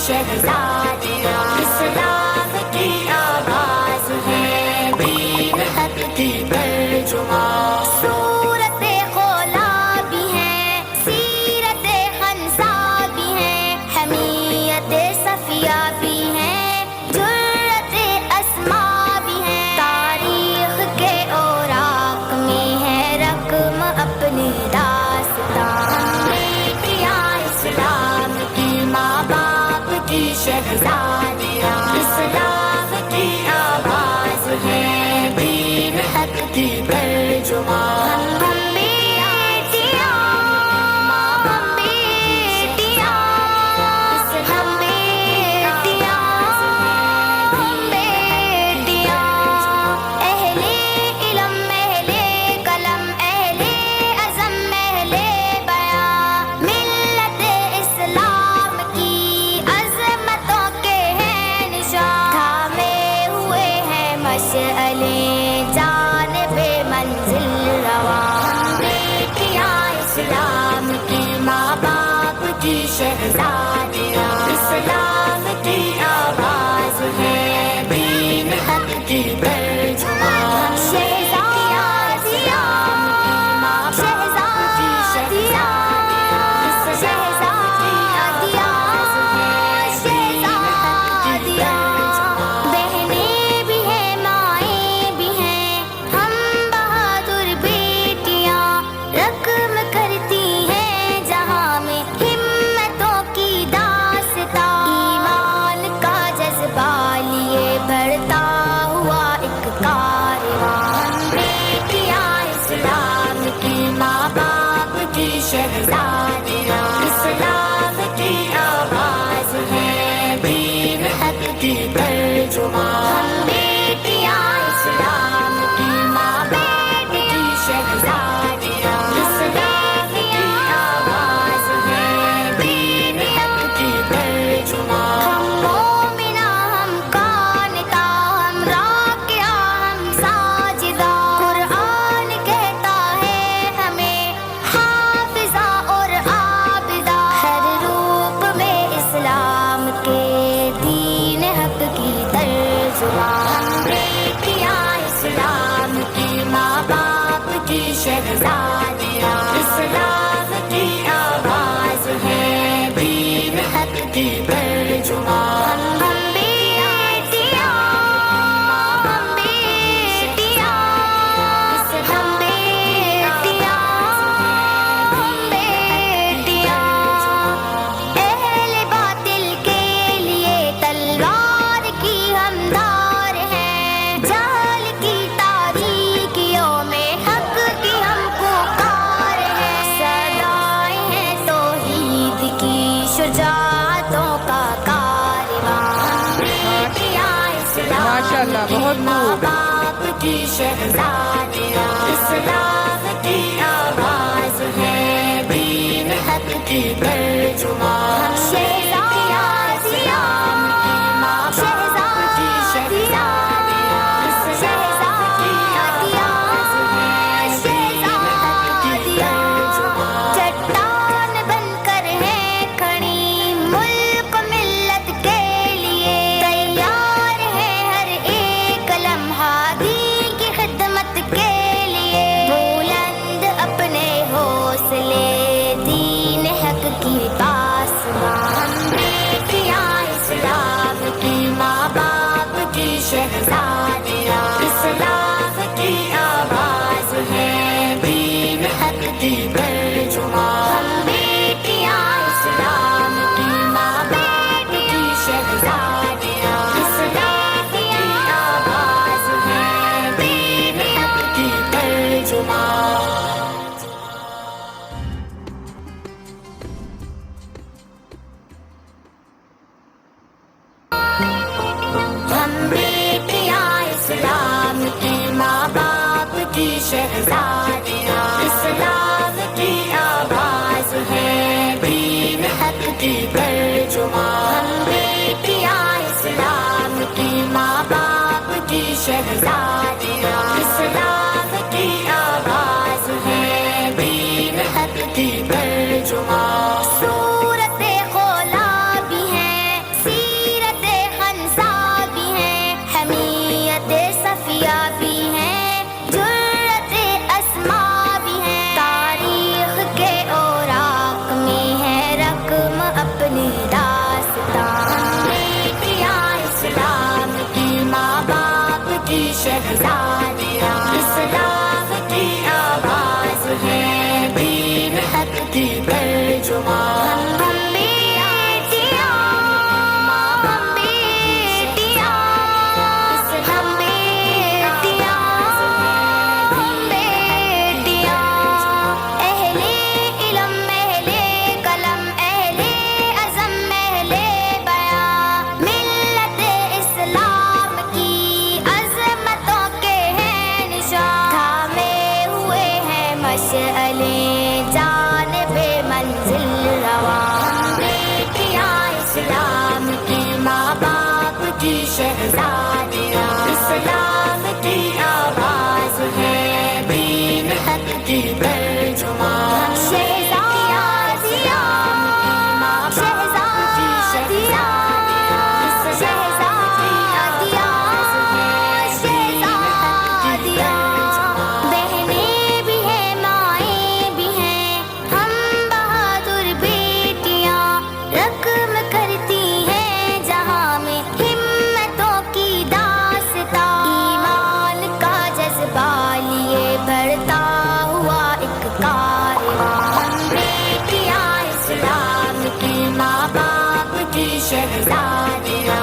शहज़ादियाँ, इस्लाम की आवाज़ है, दीन हक की तर्जुमा। सूरत खोला भी है, सीरत हंसा भी है, हमीयत सफिया भी है, जुर्रत अस्मा भी है, तारीख के औराक में है रकम अपनी दास्तां। बेटियां इस्लाम की, माँ बाप की शहज़ादियाँ, इस्लाम की आवाज़ है, दीन हक की तर्जुमा। इस्लाम की, माँ बाप की शहज़ादियाँ, इस्लाम की आवाज़ है, दीन हक की तर्जुमा। शहज़ादियाँ, माँ बाप की शहज़ादियाँ, इस्लाम की आवाज़ है, दीन हक की तर्जुमा। बहनें भी हैं, माएँ भी हैं, हम बहादुर बेटियाँ, रकम करती हैं जहाँ में हिम्मतों की दास्तां। ईमान का जज्बा लिए बढ़ता हुआ एक कारवां। बेटियां इस्लाम की, माँ बाप की शहज़ादियाँ, इस्लाम की आवाज़ है, दीन हक की तर्जुमा। बेटियां इस्लाम की, माँ बाप की शहज़ादियाँ, इस्लाम की आवाज़ है, दीन हक की तर्जुमा। हम मोमिना, हम कानिता, हम राकिया, हम साजिदा, कुरान कहता है हमें हाफिजा और आबिदा। हर रूप में इस्लाम के, दीन हक की तर्जुमा। बेटियां इस्लाम की, माँ बाप की शहज़ादियाँ, इस्लाम की आवाज़ है, दीन हक की तर्जुमा। अहले बातिल के लिए तलवार की हम धार हैं, जहल की तारीकियों में हक की हम पुकार हैं। सदाएं हैं तौहीद की, शुजाअतों का कारवां। बेटियां इस्लाम माशाअल्लाह, बहुत की, माँ खूब। बाप की शहज़ादियाँ, इस्लाम की आवाज़ है, दीन हक की तर्जुमा। शहज़ादियाँ इस्लाम की, माँ बाप की शहज़ादियाँ, इस्लाम की आवाज़ है, दीन हक की तर्जुमा। चट्टान बनकर है खड़ी मुल्क मिल्लत के लिए, तैयार है हर एक लम्हा दीन की खिदमत के लिए। बुलंद अपने हौसले, दीन हक की पासबां। बेटियां इस्लाम की, माँ बाप की शहज़ादियाँ, इस्लाम की आवाज़ है, दीन हक की तर्जुमा। बेटियां इस्लाम की, माँ बाप की शहज़ादियाँ, इस्लाम की आवाज़ है, दीन हक की तर्जुमा। हम बेटियां इस्लाम की, माँ बाप की शहज़ादियाँ, इस्लाम की आवाज़ है, दीन हक की तर्जुमा। हम बेटियां इस्लाम की, माँ बाप की शहज़ादियाँ, इस्लाम की आवाज़ है, दीन हक की तर्जुमा। सूरत खोला भी है, मंजिल रवा। हम बेटियां इस्लाम की, माँ बाप की शहजादियाँ, इस्लाम की आवाज है, दीन हक की तर्जुमान। शहजादियाँ, शहजादियाँ, शहजादियाँ, शहजादियाँ, बहनें भी हैं माएँ भी हैं, हम बहादुर बेटियाँ रकम करती हैं जहाँ में हिम्मतों की दास्तां। ईमान का जज्बा लिए बढ़ता हुआ एक कारवां। हम बेटियां इस्लाम की, माँ बाप की शहजादियाँ,